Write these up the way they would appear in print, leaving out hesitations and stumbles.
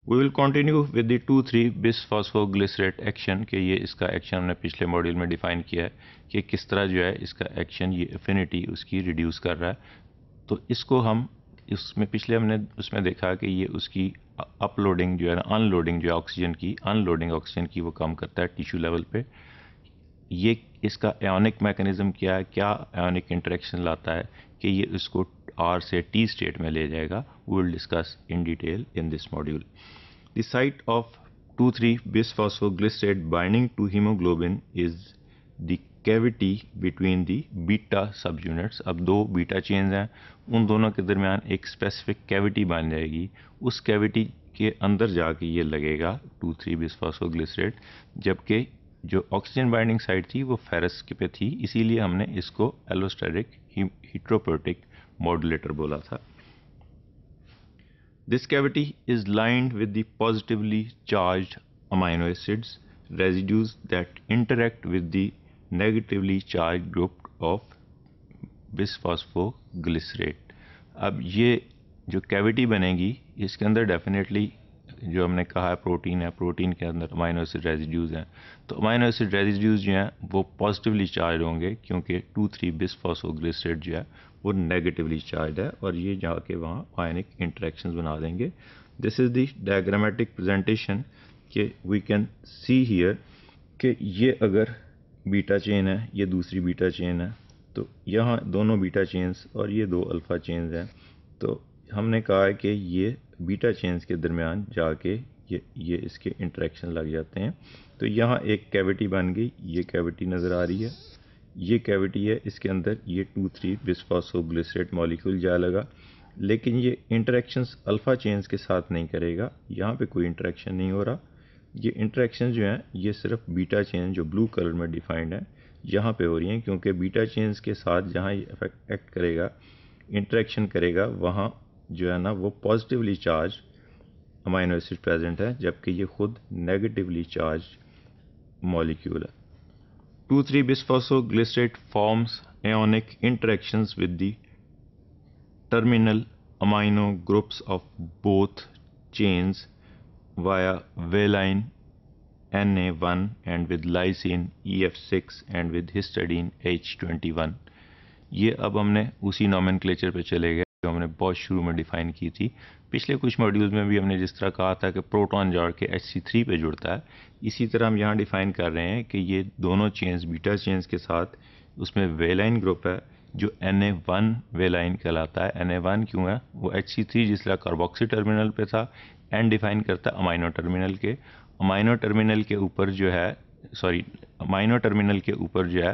We will continue with the 2,3 bisphosphoglycerate action के ये इसका एक्शन हमने पिछले मॉड्यूल में डिफाइन किया है कि किस तरह जो है इसका एक्शन ये एफिनिटी उसकी रिड्यूस कर रहा है। तो इसको हम इसमें पिछले हमने उसमें देखा कि ये उसकी अपलोडिंग जो है ना अनलोडिंग जो है ऑक्सीजन की अनलोडिंग ऑक्सीजन की वो कम करता है टिश्यू लेवल पे। ये इसका आयोनिक मैकेनिज्म क्या है, क्या आयोनिक इंटरेक्शन लाता है कि ये इसको R से T स्टेट में ले जाएगा। We will discuss in detail in this module. The site of 2,3 bisphosphoglycerate binding to haemoglobin is the cavity between the beta subunits. अब दो बीटा चेन्स हैं, उन दोनों के दरमियान एक स्पेसिफिक कैविटी बन जाएगी। उस कैविटी के अंदर जाके ये लगेगा 2,3 बिसफॉस्फोग्लिसरेट, जबकि जो ऑक्सीजन बाइंडिंग साइट थी वो फेरस पे थी, इसीलिए हमने इसको एलोस्टेरिक हेट्रोपोएटिक मॉड्यूलेटर बोला था। This cavity is lined with the positively charged amino acids residues that interact with the negatively charged group of bisphosphoglycerate. अब ये जो कैविटी बनेगी इसके अंदर डेफिनेटली जो हमने कहा है प्रोटीन है, प्रोटीन के अंदर अमाइनो एसिड रेजिड्यूज हैं। तो अमाइनो एसिड रेजिड्यूज जो हैं वो पॉजिटिवली चार्ज होंगे क्योंकि 2,3 बिसफॉस्फोग्लिसरेट जो है वो नेगेटिवली चार्ज है और ये जाके वहाँ आयनिक इंटरेक्शंस बना देंगे। This is the diagrammatic presentation कि वी कैन सी हियर कि ये अगर बीटा चेन है, ये दूसरी बीटा चेन है, तो यहाँ दोनों बीटा चेन्स और ये दो अल्फ़ा चेन्स हैं। तो हमने कहा है कि ये बीटा चेन्स के दरमियान जाके ये इसके इंटरेक्शन लग जाते हैं। तो यहाँ एक कैविटी बन गई, ये कैविटी नज़र आ रही है, ये कैविटी है, इसके अंदर ये 2,3 बिसफॉस्फोग्लिसरेट मॉलिक्यूल जा लगा, लेकिन ये इंटरेक्शंस अल्फ़ा चेन्स के साथ नहीं करेगा। यहाँ पे कोई इंटरेक्शन नहीं हो रहा। ये इंटरेक्शन जो हैं ये सिर्फ बीटा चेन जो ब्लू कलर में डिफाइंड है यहाँ पे हो रही हैं, क्योंकि बीटा चेन्स के साथ जहाँ ये एक्ट करेगा, इंटरेक्शन करेगा, वहाँ जो है ना वो positively charge amino acid present है, जबकि ये खुद नेगेटिवली चार्ज मॉलिक्यूल है। 2,3 bisphosphoglycerate forms ionic interactions with the terminal amino groups of both chains via valine Na1 and with lysine EF6 and with histidine H21। ये अब हमने उसी nomenclature पे चले गए जो हमने बहुत शुरू में डिफाइन की थी। पिछले कुछ मॉड्यूल्स में भी हमने जिस तरह कहा था कि प्रोटॉन जोड़ के Hc3 पे जुड़ता है, इसी तरह हम यहाँ डिफाइन कर रहे हैं कि ये दोनों चेन्स बीटा चेन्स के साथ उसमें वेलाइन ग्रुप है जो Na1 वेलाइन कहलाता है। Na1 क्यों है? वो Hc3 जिस तरह कार्बोक्सी टर्मिनल पे था, एन डिफाइन करता है अमाइनो टर्मिनल के। अमाइनो टर्मिनल के ऊपर जो है अमाइनो टर्मिनल के ऊपर जो है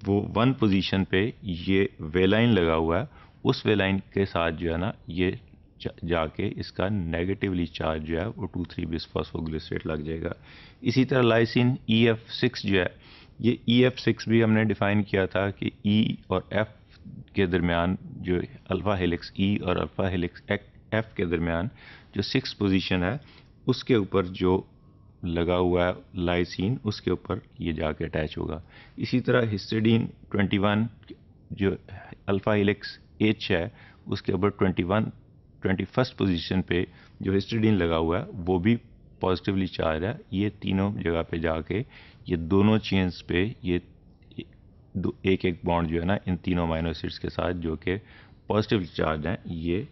वो 1 पोजीशन पे ये वेलाइन लगा हुआ है। उस वेलाइन के साथ जो है ना ये जाके इसका नेगेटिवली चार्ज जो है वो 2,3 बिसफॉस्फोग्लिसरेट लग जाएगा। इसी तरह लाइसिन EF6 जो है, ये EF6 भी हमने डिफाइन किया था कि E और F के दरमियान जो अल्फ़ा हेलिक्स E और अल्फ़ा हेलिक्स F के दरमियान जो 6 पोजीशन है उसके ऊपर जो लगा हुआ है लाइसिन, उसके ऊपर ये जाके अटैच होगा। इसी तरह हिस्टिडीन 21 जो अल्फ़ा हेलिक्स H है उसके ऊपर 21 पोजीशन पे जो हिस्टिडीन लगा हुआ है वो भी पॉजिटिवली चार्ज है। ये तीनों जगह पे जाके ये दोनों चेन्स पे ये एक एक बॉन्ड जो है ना इन तीनों अमाइनो एसिड्स के साथ जो कि पॉजिटिवली चार्ज हैं, ये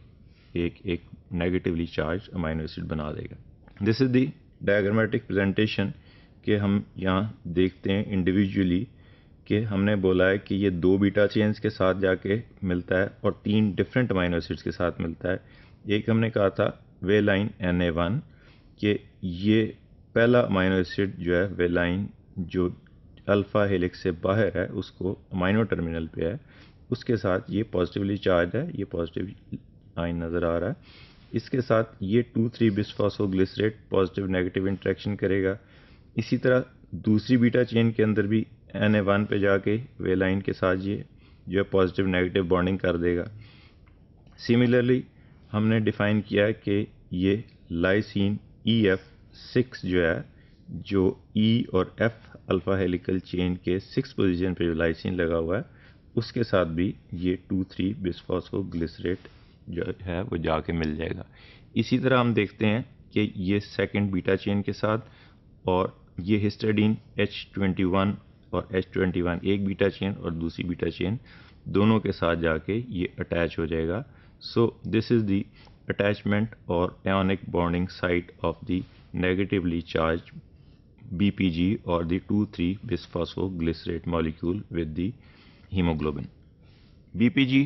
एक नेगेटिवली चार्ज अमाइनो एसिड बना देगा। This is the diagrammatic presentation कि हम यहाँ देखते हैं इंडिविजुअली कि हमने बोला है कि ये 2 बीटा चेन्स के साथ जाके मिलता है और 3 डिफरेंट अमाइनो एसिड्स के साथ मिलता है। एक हमने कहा था वेलाइन Na1 कि ये पहला अमाइनो एसिड जो है वेलाइन जो अल्फ़ा हेलिक्स से बाहर है उसको अमाइनो टर्मिनल पे है, उसके साथ ये पॉजिटिवली चार्ज है, ये पॉजिटिव आइन नज़र आ रहा है। इसके साथ ये 2,3 बिसफॉस्फोग्लिसरेट पॉजिटिव नेगेटिव इंटरेक्शन करेगा। इसी तरह दूसरी बीटा चेन के अंदर भी Na1 पे जाके वेलाइन के साथ ये जो है पॉजिटिव नेगेटिव बॉन्डिंग कर देगा। सिमिलरली हमने डिफाइन किया है कि ये लाइसिन EF6 जो है, जो E और F अल्फ़ा हेलिकल चेन के 6 पोजीशन पे जो लाइसिन लगा हुआ है उसके साथ भी ये 2,3 बिसफॉस्फोग्लिसरेट जो है वो जाके मिल जाएगा। इसी तरह हम देखते हैं कि ये सेकंड बीटा चेन के साथ, और ये हिस्टडीन H21 और H21 एक बीटा चेन और दूसरी बीटा चेन दोनों के साथ जाके ये अटैच हो जाएगा. So this is the attachment और ionic bonding site of the negatively charge BPG or the 2,3-bisphosphoglycerate molecule with the hemoglobin. BPG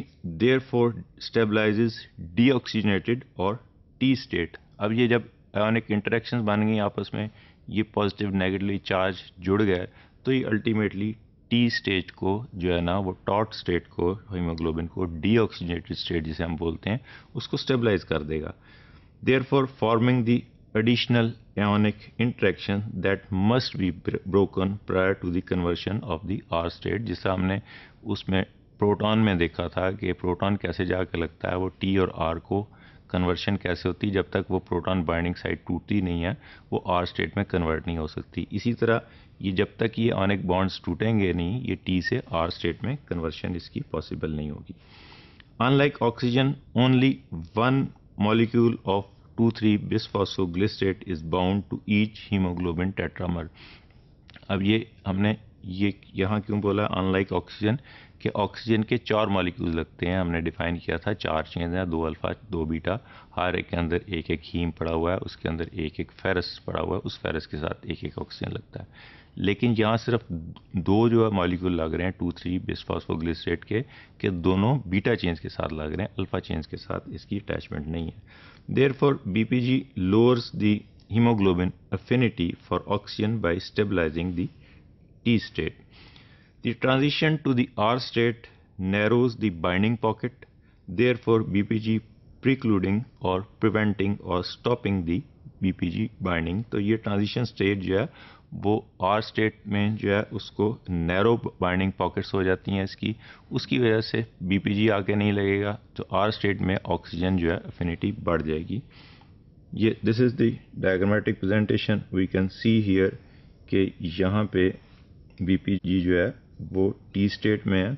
therefore stabilizes deoxygenated or T state. अब ये जब आयोनिक इंटरेक्शंस बन गई आपस में, ये पॉजिटिव नेगेटिवली चार्ज जुड़ गए, तो ये अल्टीमेटली T स्टेट को जो है ना, वो टॉट स्टेट को, हीमोग्लोबिन को डीऑक्सीजनेटेड स्टेट जिसे हम बोलते हैं, उसको स्टेबलाइज कर देगा. Therefore forming the additional ionic interaction that must be broken prior to the conversion of the R state. जिसा हमने उसमें प्रोटॉन में देखा था कि प्रोटॉन कैसे जाकर लगता है, वो T और R को कन्वर्शन कैसे होती है, जब तक वो प्रोटॉन बाइंडिंग साइट टूटती नहीं है वो R स्टेट में कन्वर्ट नहीं हो सकती. इसी तरह ये जब तक ये आयोनिक बॉन्ड्स टूटेंगे नहीं, ये T से R स्टेट में कन्वर्शन इसकी पॉसिबल नहीं होगी. Unlike oxygen, only one molecule of 2,3-bisphosphoglycerate is bound to each hemoglobin tetramer. अब ये हमने ये यहाँ क्यों बोला अनलाइक ऑक्सीजन, कि ऑक्सीजन के 4 मॉलिक्यूल लगते हैं. हमने डिफाइन किया था 4 चेन हैं, 2 अल्फा 2 बीटा, हर एक के अंदर एक एक हीम पड़ा हुआ है, उसके अंदर एक एक फेरस पड़ा हुआ है, उस फेरस के साथ एक एक ऑक्सीजन लगता है. लेकिन यहाँ सिर्फ 2 जो है मॉलिक्यूल लग रहे हैं 2,3-बिस्फॉस्फोग्लिसरेट के दोनों बीटा चेन्स के साथ लग रहे हैं, अल्फा चेन्स के साथ इसकी अटैचमेंट नहीं है. Therefore BPG lowers the hemoglobin affinity for oxygen by stabilizing the T state. The transition to the R state narrows the binding pocket, therefore BPG precluding or preventing or stopping the BPG binding. तो ये transition state जो है वो R state में जो है उसको narrow binding pockets हो जाती हैं इसकी, उसकी वजह से BPG आके नहीं लगेगा, तो R स्टेट में ऑक्सीजन जो है अफिनिटी बढ़ जाएगी. ये this is the diagrammatic presentation we can see here कि यहाँ पे BPG जो है वो T स्टेट में है,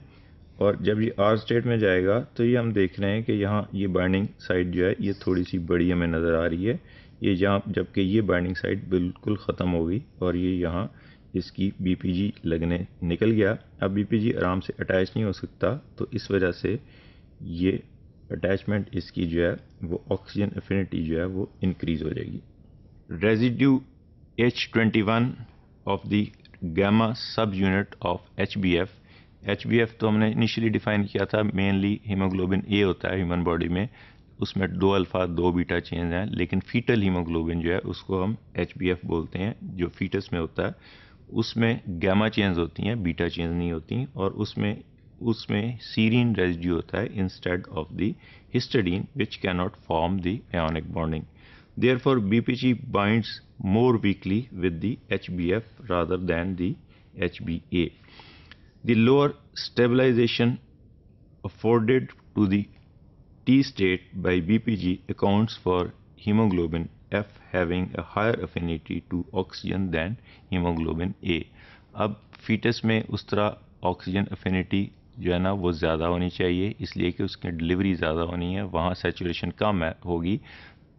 और जब ये R स्टेट में जाएगा तो ये हम देख रहे हैं कि यहाँ ये बाइंडिंग साइट जो है ये थोड़ी सी बड़ी हमें नज़र आ रही है, ये जहाँ, जबकि ये बाइंडिंग साइट बिल्कुल ख़त्म हो गई और ये यहाँ इसकी BPG लगने निकल गया. अब BPG आराम से अटैच नहीं हो सकता, तो इस वजह से ये अटैचमेंट इसकी जो है वो ऑक्सीजन एफिनिटी जो है वो इंक्रीज हो जाएगी. Residue H21 of the gamma सब यूनिट ऑफ HbF तो हमने इनिशियली डिफाइन किया था, मेनली हीमोग्लोबिन A होता है ह्यूमन बॉडी में, उसमें 2 अल्फा 2 बीटा चेन्स हैं, लेकिन फीटल हीमोग्लोबिन जो है उसको हम HbF बोलते हैं, जो फीटस में होता है उसमें गामा चेन्स होती हैं, बीटा चेन्स नहीं होती, और उसमें सीरीन रेजिड्यू होता है instead of the histidine which cannot form the ionic bonding. Therefore, BPG binds more weakly with the HbF rather than the HbA. The lower stabilization afforded to the T state by BPG accounts for hemoglobin F having a higher affinity to oxygen than hemoglobin A. अब foetus में उस तरह oxygen affinity जो है ना वो ज़्यादा होनी चाहिए, इसलिए कि उसकी डिलीवरी ज़्यादा होनी है, वहाँ सैचुरेशन कम होगी,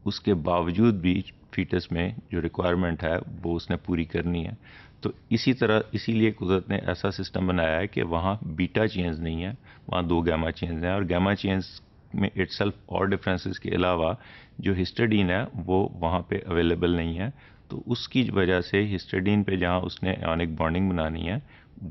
उसके बावजूद भी फीटस में जो रिक्वायरमेंट है वो उसने पूरी करनी है. तो इसी तरह इसीलिए कुदरत ने ऐसा सिस्टम बनाया है कि वहाँ बीटा चेन्स नहीं है, वहाँ 2 गामा चेन्स हैं, और गामा चेन्स में इटसेल्फ और डिफरेंसेस के अलावा जो हिस्टडीन है वो वहाँ पे अवेलेबल नहीं है. तो उसकी वजह से हिस्टडीन पे जहाँ उसने आयोनिक बॉन्डिंग बनानी है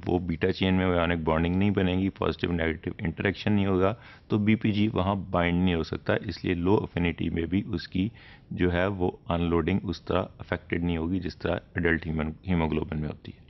वो बीटा चेन में आयोनिक बॉन्डिंग नहीं बनेगी, पॉजिटिव नेगेटिव इंटरेक्शन नहीं होगा, तो BPG वहाँ बाइंड नहीं हो सकता, इसलिए लो अफिनिटी में भी उसकी जो है वो अनलोडिंग उस तरह अफेक्टेड नहीं होगी जिस तरह एडल्ट हीमोग्लोबिन में होती है.